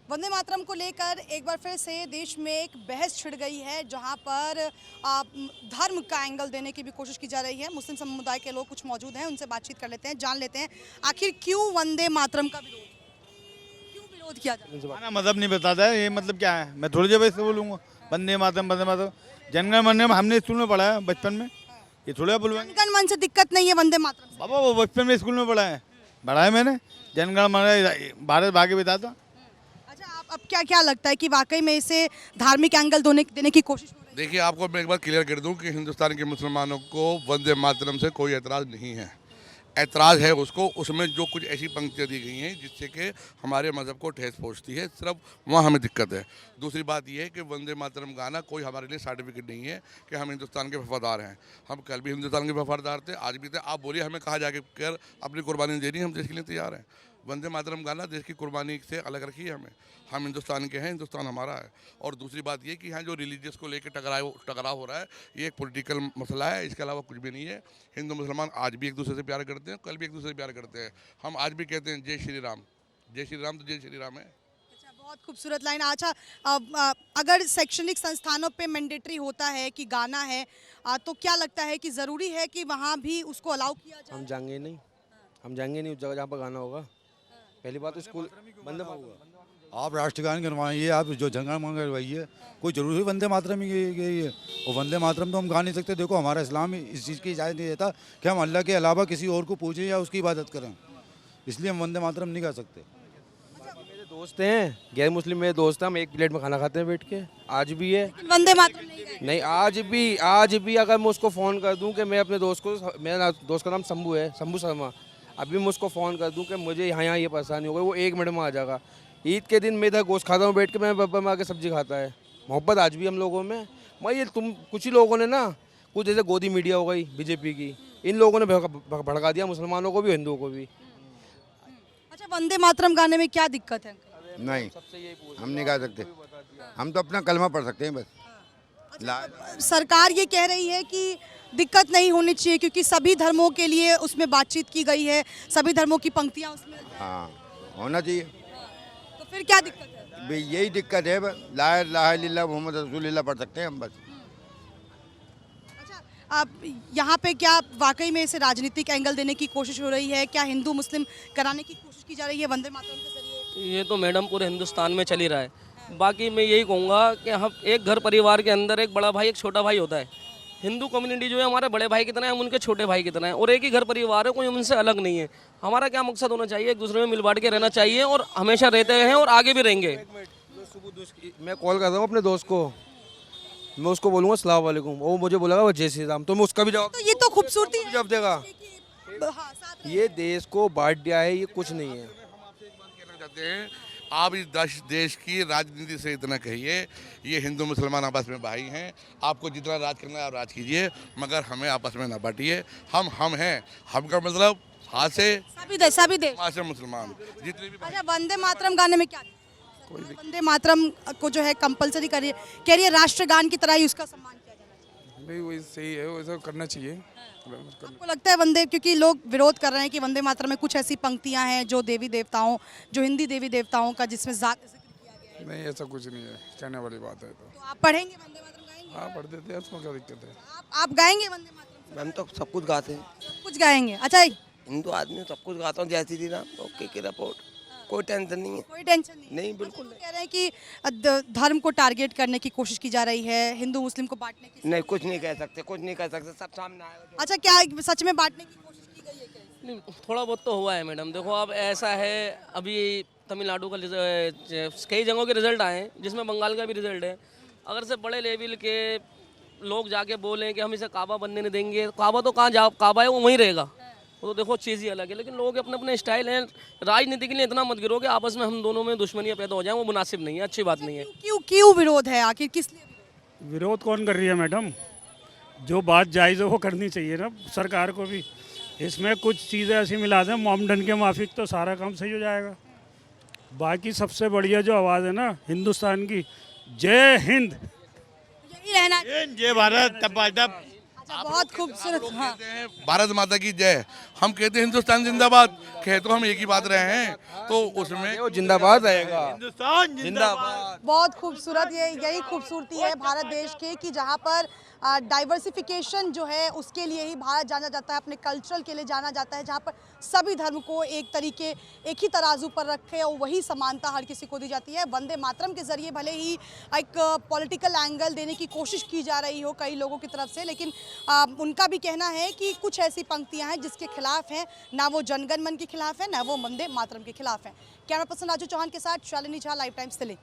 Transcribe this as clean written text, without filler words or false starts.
वंदे मातरम को लेकर एक बार फिर से देश में एक बहस छिड़ गई है, जहां पर धर्म का एंगल देने की भी कोशिश की जा रही है। मुस्लिम समुदाय के लोग कुछ मौजूद हैं, उनसे बातचीत कर लेते हैं, जान लेते हैं आखिर क्यों वंदे मातरम का विरोध, क्यों विरोध किया जा रहा है। हमारा मजहब नहीं बताता है, ये मतलब क्या है। मैं थोड़ी देर इससे बोलूँगा वंदे मातरम जनगण मन में हमने स्कूल में पढ़ा है बचपन में, ये थोड़ा बोलवाएंगे। जनगण मन से दिक्कत नहीं है वंदे मातरम से। बाबा वो बचपन में स्कूल में पढ़ा है मैंने। जनगण मन भारत भाग्य बताता। अच्छा, आप अब क्या लगता है कि वाकई में इसे धार्मिक एंगल देने की कोशिश हो रही है? देखिए, आपको मैं एक बार क्लियर कर दूं कि हिंदुस्तान के मुसलमानों को वंदे मातरम से कोई एतराज़ नहीं है। एतराज़ है उसको, उसमें जो कुछ ऐसी पंक्तियाँ दी गई हैं जिससे कि हमारे मज़हब को ठेस पहुँचती है, सिर्फ वहाँ हमें दिक्कत है। दूसरी बात यह है कि वंदे मातरम गाना कोई हमारे लिए सर्टिफिकेट नहीं है कि हम हिंदुस्तान के वफादार हैं। हम कल भी हिंदुस्तान के वफादार थे, आज भी थे। आप बोलिए हमें कहाँ जाके कर अपनी कुर्बानी देनी, हम देश के लिए तैयार हैं। वंदे मातरम गाना देश की कुर्बानी से अलग रखिए हमें। हम हिंदुस्तान के हैं, हिंदुस्तान हमारा है। और दूसरी बात ये कि यहाँ जो रिलीजियस को लेकर टकराव हो रहा है, ये एक पॉलिटिकल मसला है, इसके अलावा कुछ भी नहीं है। हिंदू मुसलमान आज भी एक दूसरे से प्यार करते हैं, कल भी एक दूसरे से प्यार करते हैं। हम आज भी कहते हैं जय श्री राम। जय श्री राम तो जय श्री राम है। अच्छा, बहुत खूबसूरत लाइन। अच्छा, अगर शैक्षणिक संस्थानों पे मैंडेटरी होता है कि गाना है, तो क्या लगता है कि ज़रूरी है कि वहाँ भी उसको अलाउ किया जाए? हम जाएंगे नहीं, हम जाएंगे नहीं उस जगह जहाँ पर गाना होगा। पहली बात तो स्कूल बंद होगा। आप राष्ट्रगान करवाइए, आप जो जनगण मन करवाइए, कोई जरूरी वंदे मातरम ही है। और वंदे मातरम तो हम गा नहीं सकते। देखो हमारा इस्लाम इस चीज़ की इजाज़त नहीं देता कि हम अल्लाह के अलावा किसी और को पूजें या उसकी इबादत करें, इसलिए हम वंदे मातरम नहीं गा सकते। मेरे दोस्त हैं, गैर मुस्लिम मेरे दोस्त हैं, हम एक प्लेट में खाना खाते हैं बैठ के, आज भी है। वंदे मातरम नहीं गाएंगे? नहीं, आज भी अगर मैं उसको फ़ोन कर दूं कि मैं अपने दोस्त को, मेरा दोस्त का नाम शंभू है, शंभू शर्मा, अभी मैं उसको फ़ोन कर दूं कि मुझे यहाँ ये परेशानी हो गई, वो 1 मिनट में आ जाएगा। ईद के दिन मैं इधर गोश्त खाता हूँ बैठ के, मैं बब्बर में आके सब्जी खाता है। मोहब्बत आज भी हम लोगों में। मैं ये तुम कुछ ही लोगों ने ना, कुछ जैसे गोदी मीडिया हो गई बीजेपी की, इन लोगों ने भड़का दिया मुसलमानों को भी हिंदुओं को भी। अच्छा, वंदे मातरम गाने में क्या दिक्कत है? नहीं, हम नहीं गा सकते। हम तो अपना कलमा पढ़ सकते हैं बस। सरकार ये कह रही है कि दिक्कत नहीं होनी चाहिए क्योंकि सभी धर्मों के लिए उसमें बातचीत की गई है, सभी धर्मों की पंक्तियां उसमें। हाँ, होना चाहिए। तो फिर क्या दिक्कत है? भाई यही दिक्कत है, ला इलाहा इल्लल्लाह मुहम्मद रसूलुल्लाह पढ़ सकते हैं हम बस। अच्छा, आप यहाँ पे क्या वाकई में इसे राजनीतिक एंगल देने की कोशिश हो रही है? क्या हिंदू मुस्लिम कराने की कोशिश की जा रही है वंदे मातरम के जरिए? ये तो मैडम पूरे हिंदुस्तान में चल ही रहा है। बाकी मैं यही कहूँगा कि हम एक घर परिवार के अंदर एक बड़ा भाई एक छोटा भाई होता है। हिंदू कम्युनिटी जो है हमारे बड़े भाई की तरह है, हम उनके छोटे भाई की तरह है, और एक ही घर परिवार है, कोई उनसे अलग नहीं है। हमारा क्या मकसद होना चाहिए, एक दूसरे में मिल बांट के रहना चाहिए, और हमेशा रहते हैं और आगे भी रहेंगे। मैं कॉल कर रहा हूँ अपने दोस्त को, मैं उसको बोलूँगा अस्सलाम वालेकुम, वो मुझे बोलेगा वो जय श्री राम, तो मैं उसका भी जवाब, तो ये तो खूबसूरती है। जवाब देगा। हाँ, साथ में। ये देश को बांट दिया है, ये कुछ नहीं है। कहना चाहते हैं, आप इस देश की राजनीति से इतना कहिए, ये हिंदू मुसलमान आपस में भाई हैं। आपको जितना राज करना है आप राज कीजिए, मगर हमें आपस में ना बांटिए। हम हैं, हम का मतलब हाथ से सभी दे। माशरे मुसलमान जितने भी। अच्छा, वंदे मातरम गाने में क्या वंदे मातरम को जो है कंपलसरी करिए, कह रही है राष्ट्रगान की तरह ही उसका सम्मान किया जाना चाहिए। भाई वही सही है, वैसा करना चाहिए। आपको लगता है वंदे, क्योंकि लोग विरोध कर रहे हैं कि वंदे मातरम में कुछ ऐसी पंक्तियां हैं जो देवी देवताओं, जो हिंदी देवी देवताओं का जिसमें जिक्र किया गया है? नहीं, ऐसा कुछ नहीं है, कहने वाली बात है। तो आप पढ़ेंगे वंदे मातरम, गाएंगे? हाँ, पढ़ देते हैं, उसमें क्या दिक्कत है। आप गाएंगे वंदे मातरम? हम तो सब कुछ गाते हैं, सब कुछ गाएंगे। अच्छा, हिंदू आदमी सब कुछ गाता हूँ। जय श्री राम, ओके की रिपोर्ट, कोई टेंशन नहीं है। कोई टेंशन नहीं? नहीं, बिल्कुल नहीं। कह रहे हैं कि धर्म को टारगेट करने की कोशिश की जा रही है, हिंदू मुस्लिम को बांटने की। नहीं, कुछ नहीं कह सकते, कुछ नहीं कह सकते, सब सामने आएगा। अच्छा, क्या सच में बांटने की कोशिश की गई है क्या? नहीं, थोड़ा बहुत तो हुआ है मैडम। देखो अब ऐसा है, अभी तमिलनाडु का कई जगहों के रिजल्ट आए हैं, जिसमें बंगाल का भी रिजल्ट है। अगर से बड़े लेवल के लोग जाके बोलें कि हम इसे काबा बनने नहीं देंगे, काबा तो कहाँ जा, काबा है वो वहीं रहेगा, वो तो देखो चीज़ ही अलग है। लेकिन लोगों के अपने अपने स्टाइल हैं। राजनीति के लिए इतना मत गिरो कि आपस में हम दोनों में दुश्मनियाँ पैदा हो जाएं, वो मुनासिब नहीं है, अच्छी बात नहीं है। क्यों विरोध है आखिर, किस लिए विरोध? विरोध कौन कर रही है मैडम? जो बात जायज़ है वो करनी चाहिए ना सरकार को भी। इसमें कुछ चीज़ें ऐसी मिला दें मोमडन के माफिक तो सारा काम सही हो जाएगा। बाकी सबसे बढ़िया जो आवाज़ है ना हिंदुस्तान की, जय हिंद, यही रहना। जय भारत, तब बहुत खूबसूरत। हाँ, कहते हैं भारत माता की जय, हम कहते हैं हिंदुस्तान जिंदाबाद, कहे तो हम एक ही बात रहे हैं, तो उसमें वो जिंदाबाद रहेगा। हिंदुस्तान जिंदाबाद। बहुत खूबसूरत। यही खूबसूरती है भारत देश की कि जहाँ पर डाइवर्सिफिकेशन जो है उसके लिए ही भारत जाना जाता है, अपने कल्चरल के लिए जाना जाता है, जहाँ पर सभी धर्म को एक ही तराजू पर रखे और वही समानता हर किसी को दी जाती है। वंदे मातरम के जरिए भले ही एक पॉलिटिकल एंगल देने की कोशिश की जा रही हो कई लोगों की तरफ से, लेकिन उनका भी कहना है कि कुछ ऐसी पंक्तियां हैं जिसके खिलाफ हैं, ना वो जनगण मन के खिलाफ है, ना वो वंदे मातरम के खिलाफ है। कैमरा पर्सन राजू चौहान के साथ शालिनी झा, लाइव टाइम्स दिल्ली।